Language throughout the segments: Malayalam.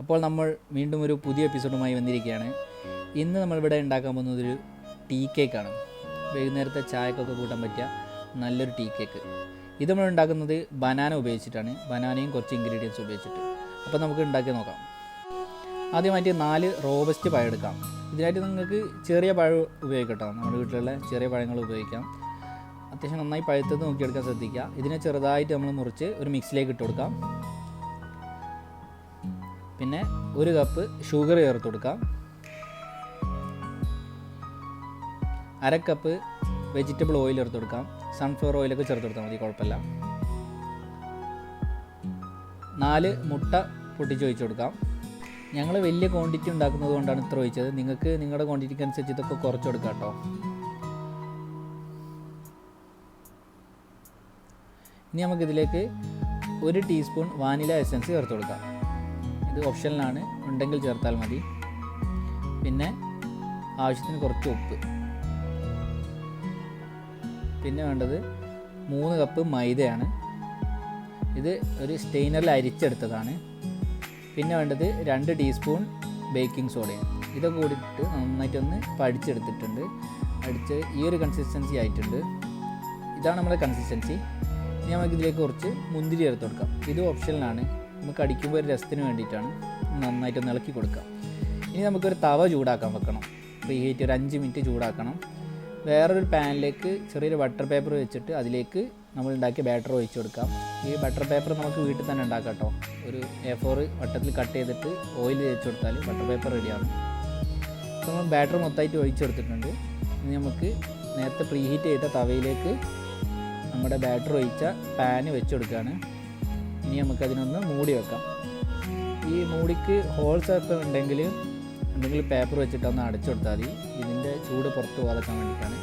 അപ്പോൾ നമ്മൾ വീണ്ടും ഒരു പുതിയ എപ്പിസോഡുമായി വന്നിരിക്കുകയാണ്. ഇന്ന് നമ്മളിവിടെ ഉണ്ടാക്കാൻ പോകുന്നത് ഒരു ടീ കേക്കാണ്. വൈകുന്നേരത്തെ ചായക്കൊക്കെ കൂട്ടാൻ പറ്റിയ നല്ലൊരു ടീ കേക്ക്. ഇത് നമ്മൾ ഉണ്ടാക്കുന്നത് ബനാന ഉപയോഗിച്ചിട്ടാണ്. ബനാനയും കുറച്ച് ഇൻഗ്രീഡിയൻസ് ഉപയോഗിച്ചിട്ട്. അപ്പോൾ നമുക്ക് ഉണ്ടാക്കി നോക്കാം. ആദ്യമായിട്ട് 4 റോബസ്റ്റ് പഴം എടുക്കാം. ഇതിനായിട്ട് നിങ്ങൾക്ക് ചെറിയ പഴം ഉപയോഗിക്കട്ടോ. നമ്മുടെ വീട്ടിലുള്ള ചെറിയ പഴങ്ങൾ ഉപയോഗിക്കാം. അത്യാവശ്യം നന്നായി പഴുത്തത് നോക്കിയെടുക്കാൻ ശ്രദ്ധിക്കുക. ഇതിനെ ചെറുതായിട്ട് നമ്മൾ മുറിച്ച് ഒരു മിക്സിലേക്ക് ഇട്ട് കൊടുക്കാം. പിന്നെ 1 കപ്പ് ഷുഗർ ചേർത്ത് കൊടുക്കാം. 1/2 കപ്പ് വെജിറ്റബിൾ ഓയിൽ ചേർത്ത് കൊടുക്കാം. സൺഫ്ലവർ ഓയിലൊക്കെ ചേർത്ത് കൊടുത്താൽ മതി, കുഴപ്പമില്ല. 4 മുട്ട പൊട്ടിച്ച് ഒഴിച്ച് കൊടുക്കാം. ഞങ്ങൾ വലിയ ക്വാണ്ടിറ്റി ഉണ്ടാക്കുന്നത് കൊണ്ടാണ് ഇത്ര ഒഴിച്ചത്. നിങ്ങൾക്ക് നിങ്ങളുടെ ക്വാണ്ടിറ്റിക്ക് അനുസരിച്ച് ഇതൊക്കെ കുറച്ച് കൊടുക്കാം കേട്ടോ. ഇനി നമുക്കിതിലേക്ക് 1 ടീസ്പൂൺ വാനില എസൻസ് ചേർത്ത് കൊടുക്കാം. ഇത് ഓപ്ഷനിലാണ്, ഉണ്ടെങ്കിൽ ചേർത്താൽ മതി. പിന്നെ ആവശ്യത്തിന് കുറച്ച് ഉപ്പ്. പിന്നെ വേണ്ടത് 3 കപ്പ് മൈദയാണ്. ഇത് ഒരു സ്റ്റെയിനറിൽ അരിച്ചെടുത്തതാണ്. പിന്നെ വേണ്ടത് 2 ടീസ്പൂൺ ബേക്കിംഗ് സോഡയും. ഇതൊക്കെ കൂടിയിട്ട് നന്നായിട്ടൊന്ന് പഠിച്ചെടുത്തിട്ടുണ്ട്. അടിച്ച് ഈ ഒരു കൺസിസ്റ്റൻസി ആയിട്ടുണ്ട്. ഇതാണ് നമ്മുടെ കൺസിസ്റ്റൻസി. ഇനി നമുക്ക് ഇതിലേക്ക് കുറച്ച് മുന്തിരി ചേർത്ത് കൊടുക്കാം. ഇത് ഓപ്ഷനിലാണ്, നമുക്ക് അടിക്കുമ്പോൾ ഒരു രസത്തിന് വേണ്ടിയിട്ടാണ്. നന്നായിട്ടൊന്ന് ഇളക്കി കൊടുക്കാം. ഇനി നമുക്കൊരു തവ ചൂടാക്കാൻ വെക്കണം. പ്രീ ഹീറ്റ് ഒരു 5 മിനിറ്റ് ചൂടാക്കണം. വേറൊരു പാനിലേക്ക് ചെറിയൊരു ബട്ടർ പേപ്പർ വെച്ചിട്ട് അതിലേക്ക് നമ്മൾ ഉണ്ടാക്കിയ ബാറ്റർ ഒഴിച്ച് കൊടുക്കാം. ഈ ബട്ടർ പേപ്പർ നമുക്ക് വീട്ടിൽ തന്നെ ഉണ്ടാക്കാം കേട്ടോ. ഒരു A4 വട്ടത്തിൽ കട്ട് ചെയ്തിട്ട് ഓയിൽ തേച്ച് കൊടുത്താൽ ബട്ടർ പേപ്പർ റെഡിയാണ്. അപ്പോൾ നമ്മൾ ബാറ്റർ മൊത്തമായിട്ട് ഒഴിച്ചെടുത്തിട്ടുണ്ട്. ഇനി നമുക്ക് നേരത്തെ പ്രീ ഹീറ്റ് ചെയ്ത തവയിലേക്ക് നമ്മുടെ ബാറ്റർ ഒഴിച്ച പാന് വെച്ച് കൊടുക്കുകയാണ്. ഇനി നമുക്കതിനൊന്ന് മൂടി വെക്കാം. ഈ മൂടിക്ക് ഹോൾസ് ഒക്കെ ഉണ്ടെങ്കിൽ എന്തെങ്കിലും പേപ്പർ വെച്ചിട്ടൊന്ന് അടച്ചു കൊടുത്താൽ മതി. ഇതിൻ്റെ ചൂട് പുറത്ത് പോകാതെക്കാൻ വേണ്ടിയിട്ടാണ്.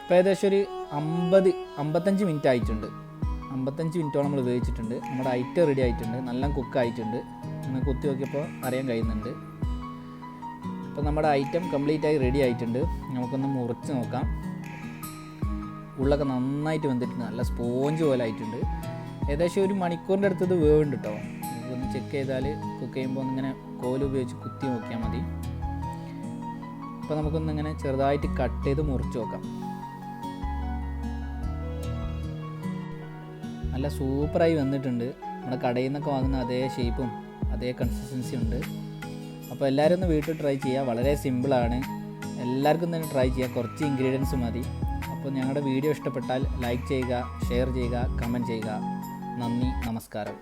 ഇപ്പോൾ ഏകദേശം ഒരു 55 മിനിറ്റ് ആയിട്ടുണ്ട്. 55 മിനിറ്റോളം നമ്മൾ ഉപയോഗിച്ചിട്ടുണ്ട്. നമ്മുടെ ഐറ്റം റെഡി ആയിട്ടുണ്ട്. നല്ല കുക്കായിട്ടുണ്ട്. ഇങ്ങനെ കുത്തി നോക്കിയപ്പോൾ അറിയാൻ കഴിയുന്നുണ്ട്. അപ്പോൾ നമ്മുടെ ഐറ്റം കംപ്ലീറ്റ് ആയി റെഡി ആയിട്ടുണ്ട്. നമുക്കൊന്ന് മുറിച്ച് നോക്കാം. ഉള്ളൊക്കെ നന്നായിട്ട് വെന്തിട്ടുണ്ട്. നല്ല സ്പോഞ്ച് പോലെ ആയിട്ടുണ്ട്. ഏകദേശം 1 മണിക്കൂറിൻ്റെ അടുത്തത് വേവുണ്ട് കേട്ടോ. ഒന്ന് ചെക്ക് ചെയ്താൽ കുക്ക് ചെയ്യുമ്പോൾ ഒന്നിങ്ങനെ കോല് ഉപയോഗിച്ച് കുത്തി നോക്കിയാൽ മതി. അപ്പോൾ നമുക്കൊന്നിങ്ങനെ ചെറുതായിട്ട് കട്ട് ചെയ്ത് മുറിച്ച് നോക്കാം. നല്ല സൂപ്പറായി വന്നിട്ടുണ്ട്. നമ്മുടെ കടയിൽ നിന്നൊക്കെ വാങ്ങുന്ന അതേ ഷേപ്പും അതേ കൺസിസ്റ്റൻസി ഉണ്ട്. അപ്പോൾ എല്ലാവരും ഒന്ന് വീട്ടിൽ ട്രൈ ചെയ്യുക. വളരെ സിമ്പിളാണ്. എല്ലാവർക്കും തന്നെ ട്രൈ ചെയ്യുക. കുറച്ച് ഇൻഗ്രീഡിയൻസ് മതി. അപ്പോൾ ഞങ്ങളുടെ വീഡിയോ ഇഷ്ടപ്പെട്ടാൽ ലൈക്ക് ചെയ്യുക, ഷെയർ ചെയ്യുക, കമൻറ്റ് ചെയ്യുക. നന്ദി, നമസ്കാരം.